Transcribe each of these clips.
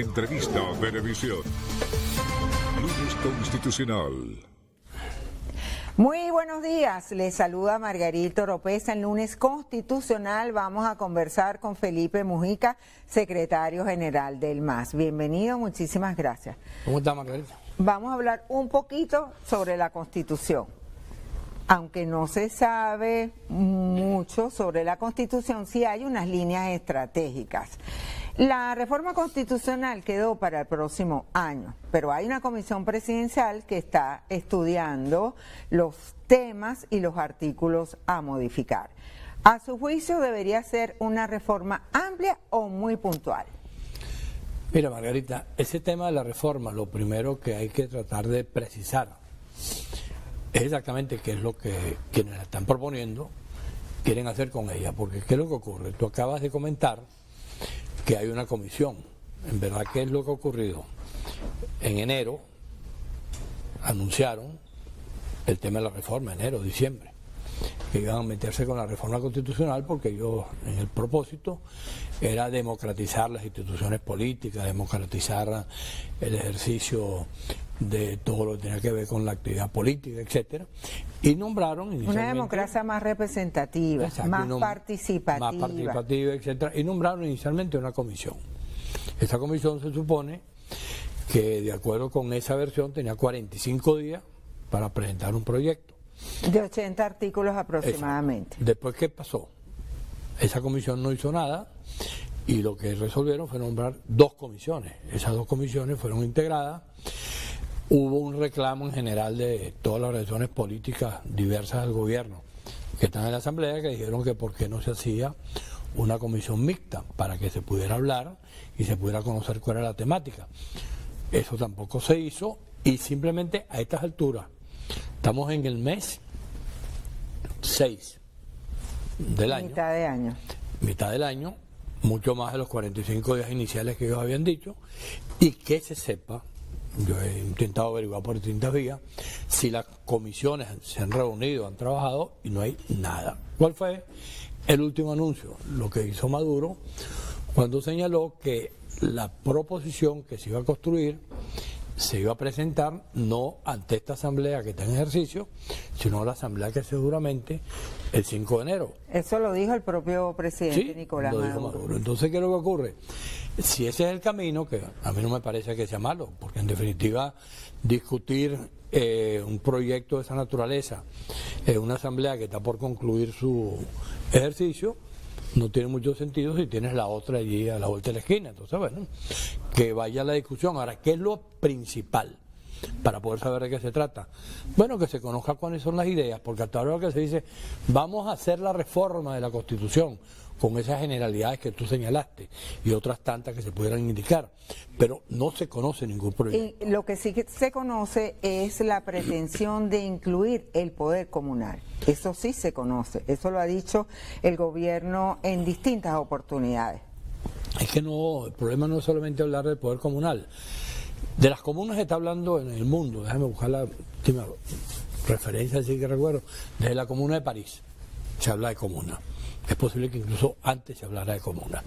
Entrevista Venevisión. Lunes Constitucional. Muy buenos días, les saluda Margarita Oropesa en Lunes Constitucional. Vamos a conversar con Felipe Mujica, secretario general del MAS. Bienvenido, muchísimas gracias. ¿Cómo está, Margarita? Vamos a hablar un poquito sobre la Constitución. Aunque no se sabe mucho sobre la Constitución, sí hay unas líneas estratégicas. La reforma constitucional quedó para el próximo año, pero hay una comisión presidencial que está estudiando los temas y los artículos a modificar. A su juicio, ¿debería ser una reforma amplia o muy puntual? Mira, Margarita, ese tema de la reforma, lo primero que hay que tratar de precisar es exactamente qué es lo que quienes la están proponiendo quieren hacer con ella, porque ¿qué es lo que ocurre? Tú acabas de comentar que hay una comisión. En verdad, ¿qué es lo que ha ocurrido? En enero anunciaron el tema de la reforma, enero, diciembre, que iban a meterse con la reforma constitucional porque ellos, en el propósito, era democratizar las instituciones políticas, democratizar el ejercicio de todo lo que tenía que ver con la actividad política, etcétera, y nombraron inicialmente una democracia más representativa, exacto, más participativa, etcétera, y nombraron inicialmente una comisión. Esta comisión se supone que, de acuerdo con esa versión, tenía 45 días para presentar un proyecto de 80 artículos aproximadamente. Exacto. Después, ¿qué pasó? Esa comisión no hizo nada y lo que resolvieron fue nombrar dos comisiones. Esas dos comisiones fueron integradas. Hubo un reclamo en general de todas las organizaciones políticas diversas del gobierno que están en la Asamblea, que dijeron que por qué no se hacía una comisión mixta para que se pudiera hablar y se pudiera conocer cuál era la temática. Eso tampoco se hizo y simplemente a estas alturas estamos en el mes 6 del año. Mitad del año, mucho más de los 45 días iniciales que ellos habían dicho, y que se sepa, yo he intentado averiguar por distintas vías, si las comisiones se han reunido, han trabajado y no hay nada. ¿Cuál fue el último anuncio? Lo que hizo Maduro cuando señaló que la proposición que se iba a construir se iba a presentar no ante esta asamblea que está en ejercicio, sino a la asamblea que seguramente el 5 de enero. Eso lo dijo el propio presidente Nicolás Maduro. Entonces, ¿qué es lo que ocurre? Si ese es el camino, que a mí no me parece que sea malo, porque en definitiva discutir un proyecto de esa naturaleza en una asamblea que está por concluir su ejercicio no tiene mucho sentido si tienes la otra allí a la vuelta de la esquina. Entonces, bueno, que vaya la discusión. Ahora, ¿qué es lo principal para poder saber de qué se trata? Bueno, que se conozca cuáles son las ideas, porque hasta ahora lo que se dice, vamos a hacer la reforma de la Constitución con esas generalidades que tú señalaste y otras tantas que se pudieran indicar, pero no se conoce ningún proyecto. Y lo que sí que se conoce es la pretensión de incluir el poder comunal. Eso sí se conoce, eso lo ha dicho el gobierno en distintas oportunidades. Es que no, el problema no es solamente hablar del poder comunal. De las comunas se está hablando en el mundo, déjame buscar la última referencia, así que recuerdo, desde la Comuna de París se habla de comuna. Es posible que incluso antes se hablara de comuna.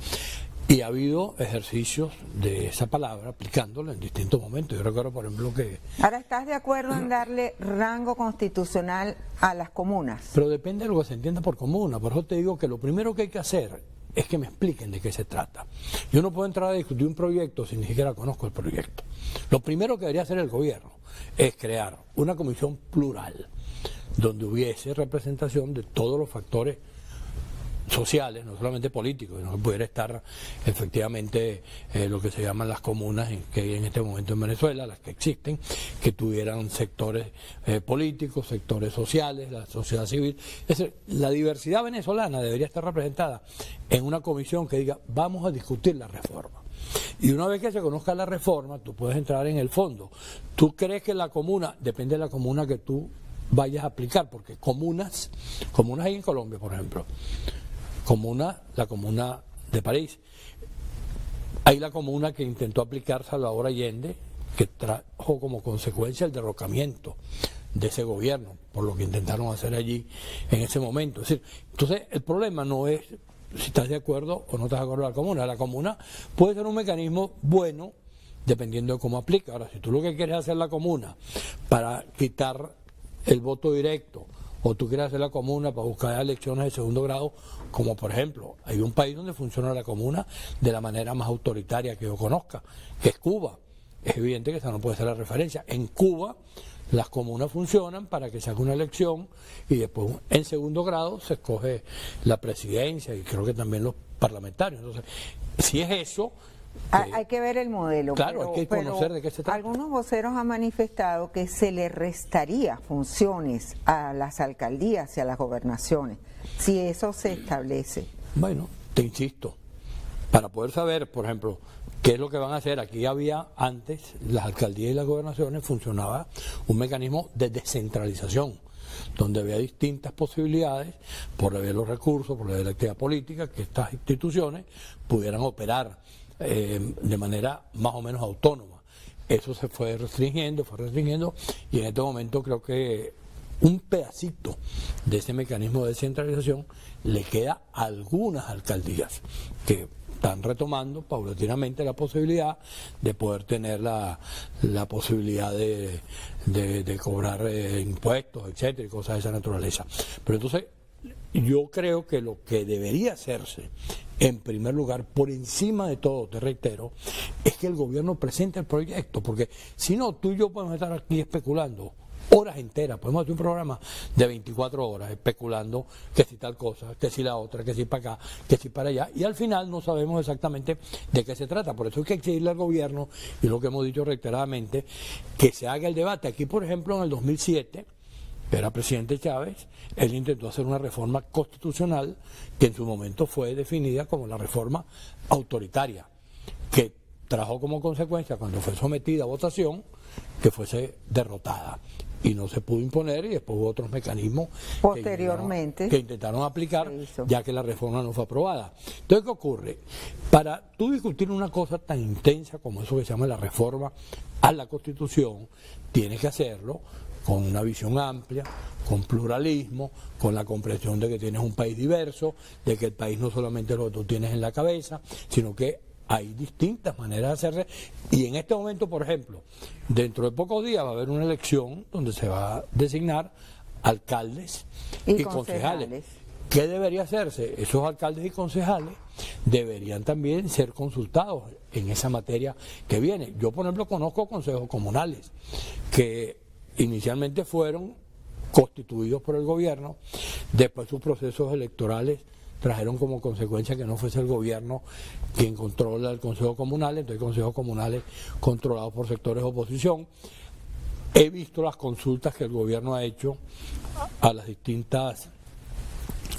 Y ha habido ejercicios de esa palabra aplicándola en distintos momentos. Yo recuerdo, por ejemplo, que... Ahora, ¿estás de acuerdo en darle rango constitucional a las comunas? Pero depende de lo que se entienda por comuna. Por eso te digo que lo primero que hay que hacer es que me expliquen de qué se trata. Yo no puedo entrar a discutir un proyecto si ni siquiera conozco el proyecto. Lo primero que debería hacer el gobierno es crear una comisión plural donde hubiese representación de todos los factores sociales, no solamente políticos, sino que pudiera estar efectivamente lo que se llaman las comunas que hay en este momento en Venezuela, las que existen, que tuvieran sectores políticos, sectores sociales, la sociedad civil. Es decir, la diversidad venezolana debería estar representada en una comisión que diga, vamos a discutir la reforma. Y una vez que se conozca la reforma, tú puedes entrar en el fondo. ¿Tú crees que la comuna, depende de la comuna que tú vayas a aplicar? Porque comunas hay en Colombia, por ejemplo. La comuna de París. Hay la comuna que intentó aplicar Salvador Allende, que trajo como consecuencia el derrocamiento de ese gobierno, por lo que intentaron hacer allí en ese momento. Es decir, entonces el problema no es si estás de acuerdo o no estás de acuerdo con la comuna. La comuna puede ser un mecanismo bueno dependiendo de cómo aplica. Ahora, si tú lo que quieres hacer la comuna para quitar el voto directo, o tú quieres hacer la comuna para buscar elecciones de segundo grado, como por ejemplo, hay un país donde funciona la comuna de la manera más autoritaria que yo conozca, que es Cuba. Es evidente que esa no puede ser la referencia. En Cuba las comunas funcionan para que se haga una elección y después en segundo grado se escoge la presidencia y creo que también los parlamentarios. Entonces, si es eso... Hay que ver el modelo. Claro, hay que conocer de qué se trata. Algunos voceros han manifestado que se le restaría funciones a las alcaldías y a las gobernaciones, si eso se establece. Bueno, te insisto, para poder saber, por ejemplo, qué es lo que van a hacer, aquí había antes, las alcaldías y las gobernaciones, funcionaba un mecanismo de descentralización, donde había distintas posibilidades, por la vía de los recursos, por la vía de la actividad política, que estas instituciones pudieran operar de manera más o menos autónoma. Eso se fue restringiendo, y en este momento creo que un pedacito de ese mecanismo de descentralización le queda a algunas alcaldías que están retomando paulatinamente la posibilidad de poder tener la posibilidad de cobrar impuestos, etcétera, y cosas de esa naturaleza. Pero entonces yo creo que lo que debería hacerse, en primer lugar, por encima de todo, te reitero, es que el gobierno presente el proyecto, porque si no, tú y yo podemos estar aquí especulando horas enteras, podemos hacer un programa de 24 horas especulando que si tal cosa, que si la otra, que si para acá, que si para allá, y al final no sabemos exactamente de qué se trata. Por eso hay que exigirle al gobierno, y lo que hemos dicho reiteradamente, que se haga el debate. Aquí, por ejemplo, en el 2007, era presidente Chávez, él intentó hacer una reforma constitucional que en su momento fue definida como la reforma autoritaria, que trajo como consecuencia, cuando fue sometida a votación, que fuese derrotada y no se pudo imponer, y después hubo otros mecanismos posteriormente que intentaron aplicar, ya que la reforma no fue aprobada. Entonces, ¿qué ocurre? Para tú discutir una cosa tan intensa como eso que se llama la reforma a la Constitución, tienes que hacerlo con una visión amplia, con pluralismo, con la comprensión de que tienes un país diverso, de que el país no solamente lo que tú tienes en la cabeza, sino que hay distintas maneras de hacerse, y en este momento, por ejemplo, dentro de pocos días va a haber una elección donde se va a designar alcaldes y concejales. ¿Qué debería hacerse? Esos alcaldes y concejales deberían también ser consultados en esa materia que viene. Yo, por ejemplo, conozco consejos comunales que inicialmente fueron constituidos por el gobierno, después sus procesos electorales trajeron como consecuencia que no fuese el gobierno quien controla el Consejo Comunal, entonces consejos comunales controlados por sectores de oposición. He visto las consultas que el gobierno ha hecho a las distintas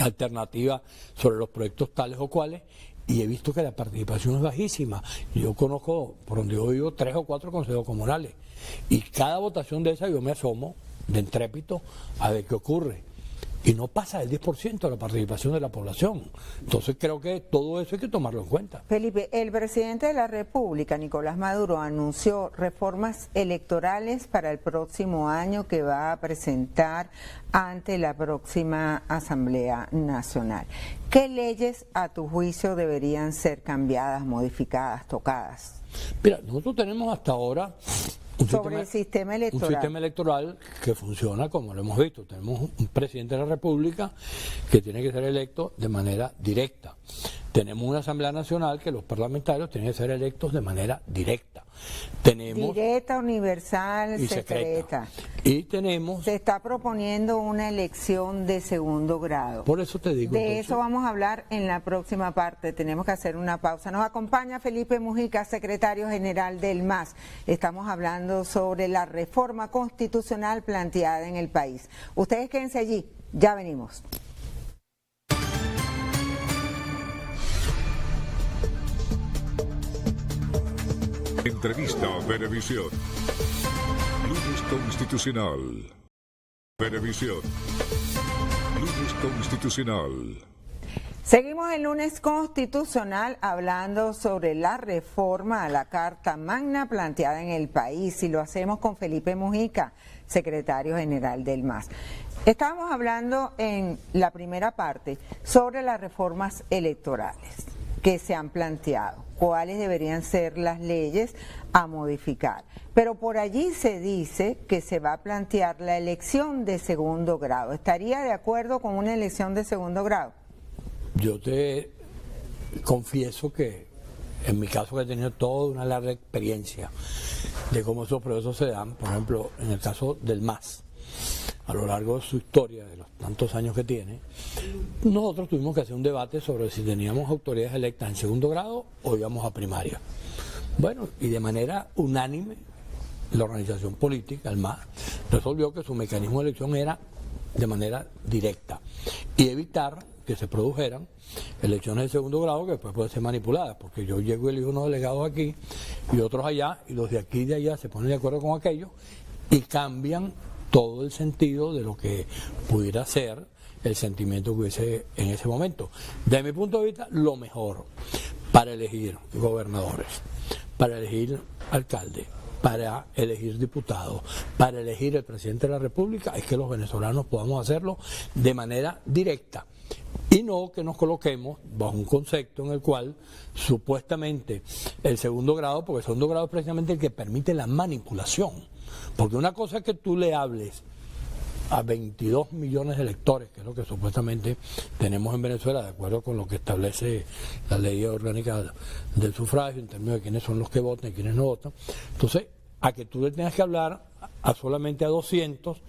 alternativas sobre los proyectos tales o cuales, y he visto que la participación es bajísima. Yo conozco, por donde yo vivo, 3 o 4 consejos comunales, y cada votación de esa yo me asomo de entrépito a ver qué ocurre, y no pasa del 10% de la participación de la población. Entonces creo que todo eso hay que tomarlo en cuenta. Felipe, el presidente de la República, Nicolás Maduro, anunció reformas electorales para el próximo año que va a presentar ante la próxima Asamblea Nacional. ¿Qué leyes, a tu juicio, deberían ser cambiadas, modificadas, tocadas? Mira, nosotros tenemos hasta ahora el sistema electoral. Un sistema electoral que funciona como lo hemos visto. Tenemos un presidente de la República que tiene que ser electo de manera directa. Tenemos una Asamblea Nacional que los parlamentarios tienen que ser electos de manera directa. Tenemos directa, universal, y secreta. Y tenemos... Se está proponiendo una elección de segundo grado. Por eso te digo... De eso vamos a hablar en la próxima parte. Tenemos que hacer una pausa. Nos acompaña Felipe Mujica, secretario general del MAS. Estamos hablando sobre la reforma constitucional planteada en el país. Ustedes quédense allí. Ya venimos. Entrevista a Venevisión. Lunes Constitucional. Venevisión. Lunes Constitucional. Seguimos el lunes constitucional hablando sobre la reforma a la Carta Magna planteada en el país, y lo hacemos con Felipe Mujica, secretario general del MAS. Estábamos hablando en la primera parte sobre las reformas electorales. que se han planteado, cuáles deberían ser las leyes a modificar. Pero por allí se dice que se va a plantear la elección de segundo grado. ¿Estaría de acuerdo con una elección de segundo grado? Yo te confieso que en mi caso, que he tenido toda una larga experiencia de cómo esos procesos se dan, por ejemplo, en el caso del MAS, a lo largo de su historia, de los tantos años que tiene, nosotros tuvimos que hacer un debate sobre si teníamos autoridades electas en segundo grado o íbamos a primaria. Bueno, y de manera unánime, la organización política, el MAS, resolvió que su mecanismo de elección era de manera directa y evitar que se produjeran elecciones de segundo grado que después pueden ser manipuladas, porque yo llego y elijo unos delegados aquí y otros allá, y los de aquí y de allá se ponen de acuerdo con aquello y cambian todo el sentido de lo que pudiera ser el sentimiento que hubiese en ese momento. Desde mi punto de vista, lo mejor para elegir gobernadores, para elegir alcaldes, para elegir diputados, para elegir el presidente de la República, es que los venezolanos podamos hacerlo de manera directa. Y no que nos coloquemos bajo un concepto en el cual supuestamente el segundo grado, porque el segundo grado es precisamente el que permite la manipulación. Porque una cosa es que tú le hables a 22 millones de electores, que es lo que supuestamente tenemos en Venezuela, de acuerdo con lo que establece la ley orgánica del sufragio, en términos de quiénes son los que votan y quiénes no votan. Entonces, a que tú le tengas que hablar a solamente a 200,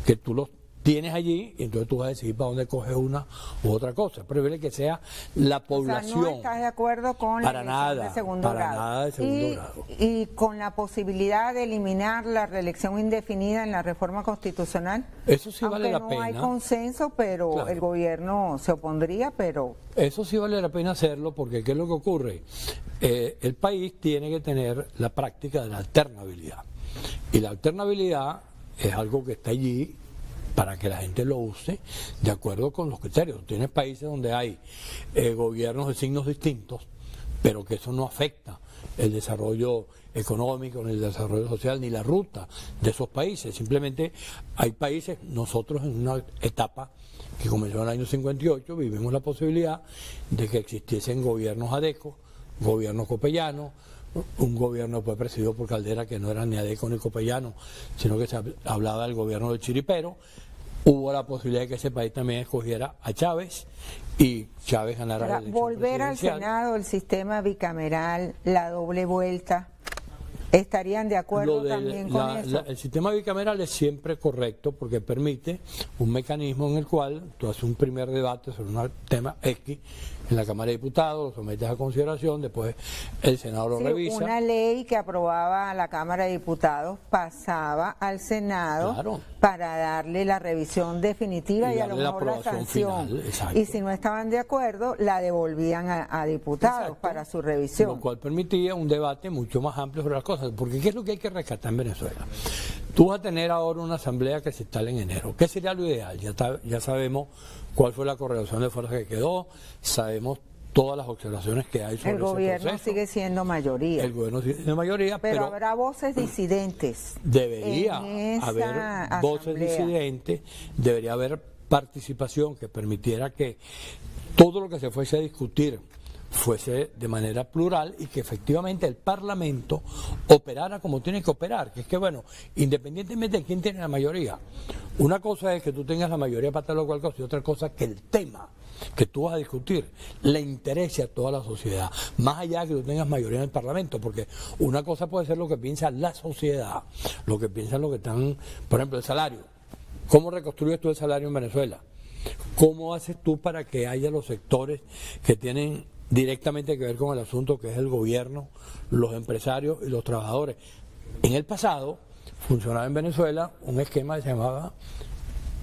que tú los tienes allí, y entonces tú vas a decidir para dónde coges una u otra cosa. Prefiere que sea la población. O sea, ¿no estás de acuerdo con la elección de segundo grado? Para nada de segundo grado. ¿Y con la posibilidad de eliminar la reelección indefinida en la reforma constitucional? Eso sí vale la pena. No hay consenso, pero claro, el gobierno se opondría, pero... Eso sí vale la pena hacerlo, porque ¿qué es lo que ocurre? El país tiene que tener la práctica de la alternabilidad. Y la alternabilidad es algo que está allí para que la gente lo use de acuerdo con los criterios. Tienes países donde hay gobiernos de signos distintos, pero que eso no afecta el desarrollo económico, ni el desarrollo social, ni la ruta de esos países. Simplemente hay países, nosotros en una etapa que comenzó en el año 58, vivimos la posibilidad de que existiesen gobiernos adecos, gobiernos copellanos, un gobierno pues presidido por Caldera que no era ni adeco ni copellano, sino que se hablaba del gobierno del chiripero. Hubo la posibilidad de que ese país también escogiera a Chávez y Chávez ganara la elección volver al Senado, el sistema bicameral, la doble vuelta, ¿estarían de acuerdo también con eso? El sistema bicameral es siempre correcto porque permite un mecanismo en el cual tú haces un primer debate sobre un tema X en la Cámara de Diputados, lo sometes a consideración, después el Senado lo revisa. Una ley que aprobaba la Cámara de Diputados pasaba al Senado, claro, para darle la revisión definitiva y a lo mejor la sanción. Final, y si no estaban de acuerdo, la devolvían a diputados, exacto, para su revisión. Lo cual permitía un debate mucho más amplio sobre las cosas, porque ¿qué es lo que hay que rescatar en Venezuela? Tú vas a tener ahora una asamblea que se instala en enero. ¿Qué sería lo ideal? Ya sabemos cuál fue la correlación de fuerzas que quedó, sabemos todas las observaciones que hay sobre ese proceso. El gobierno sigue siendo mayoría. El gobierno sigue siendo mayoría, pero habrá voces disidentes. Debería haber voces disidentes, debería haber participación que permitiera que todo lo que se fuese a discutir fuese de manera plural y que efectivamente el Parlamento operara como tiene que operar, que es que bueno, independientemente de quién tiene la mayoría, una cosa es que tú tengas la mayoría para tal o cual cosa y otra cosa es que el tema que tú vas a discutir le interese a toda la sociedad, más allá de que tú tengas mayoría en el Parlamento, porque una cosa puede ser lo que piensa la sociedad, lo que piensan los que están, por ejemplo, el salario. ¿Cómo reconstruyes tú el salario en Venezuela? ¿Cómo haces tú para que haya los sectores que tienen directamente que ver con el asunto, que es el gobierno, los empresarios y los trabajadores? En el pasado funcionaba en Venezuela un esquema que se llamaba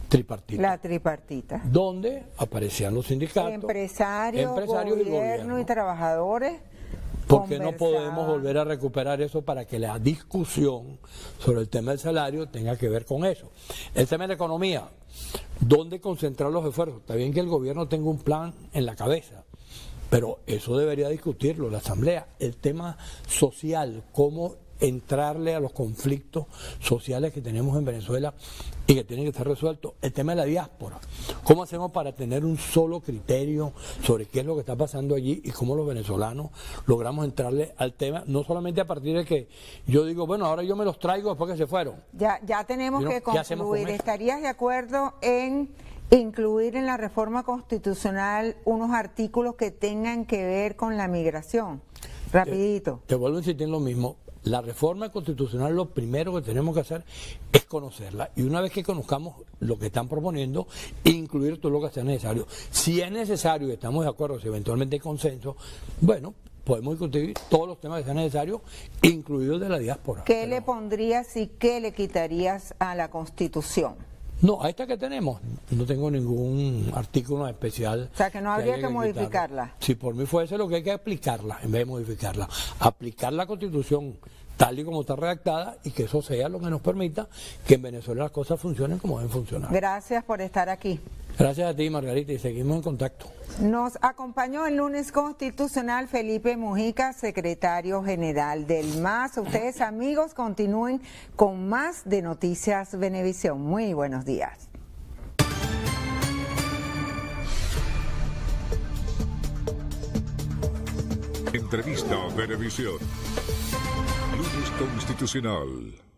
tripartita. La tripartita. Donde aparecían los sindicatos, empresarios gobierno y trabajadores. ¿Por qué no podemos volver a recuperar eso para que la discusión sobre el tema del salario tenga que ver con eso? El tema de la economía, ¿dónde concentrar los esfuerzos? Está bien que el gobierno tenga un plan en la cabeza, pero eso debería discutirlo la Asamblea. El tema social, cómo entrarle a los conflictos sociales que tenemos en Venezuela y que tienen que estar resueltos. El tema de la diáspora. ¿Cómo hacemos para tener un solo criterio sobre qué es lo que está pasando allí y cómo los venezolanos logramos entrarle al tema? No solamente a partir de que yo digo, bueno, ahora yo me los traigo después que se fueron. Ya tenemos que concluir. Con ¿Estarías de acuerdo en incluir en la reforma constitucional unos artículos que tengan que ver con la migración? Rapidito. Te vuelvo a insistir en lo mismo. La reforma constitucional, lo primero que tenemos que hacer es conocerla. Y una vez que conozcamos lo que están proponiendo, incluir todo lo que sea necesario. Si es necesario y estamos de acuerdo, si eventualmente hay consenso, bueno, podemos discutir todos los temas que sean necesarios, incluidos de la diáspora. ¿Qué le pondrías y qué le quitarías a la Constitución? No, a esta que tenemos, no tengo ningún artículo especial. O sea, que no habría que modificarla. Si por mí fuese, lo que hay que aplicarla, en vez de modificarla. Aplicar la Constitución tal y como está redactada y que eso sea lo que nos permita que en Venezuela las cosas funcionen como deben funcionar. Gracias por estar aquí. Gracias a ti, Margarita, y seguimos en contacto. Nos acompañó el lunes constitucional Felipe Mujica, secretario general del MAS. Ustedes, amigos, continúen con más de Noticias Venevisión. Muy buenos días. Entrevista Venevisión. Lunes Constitucional.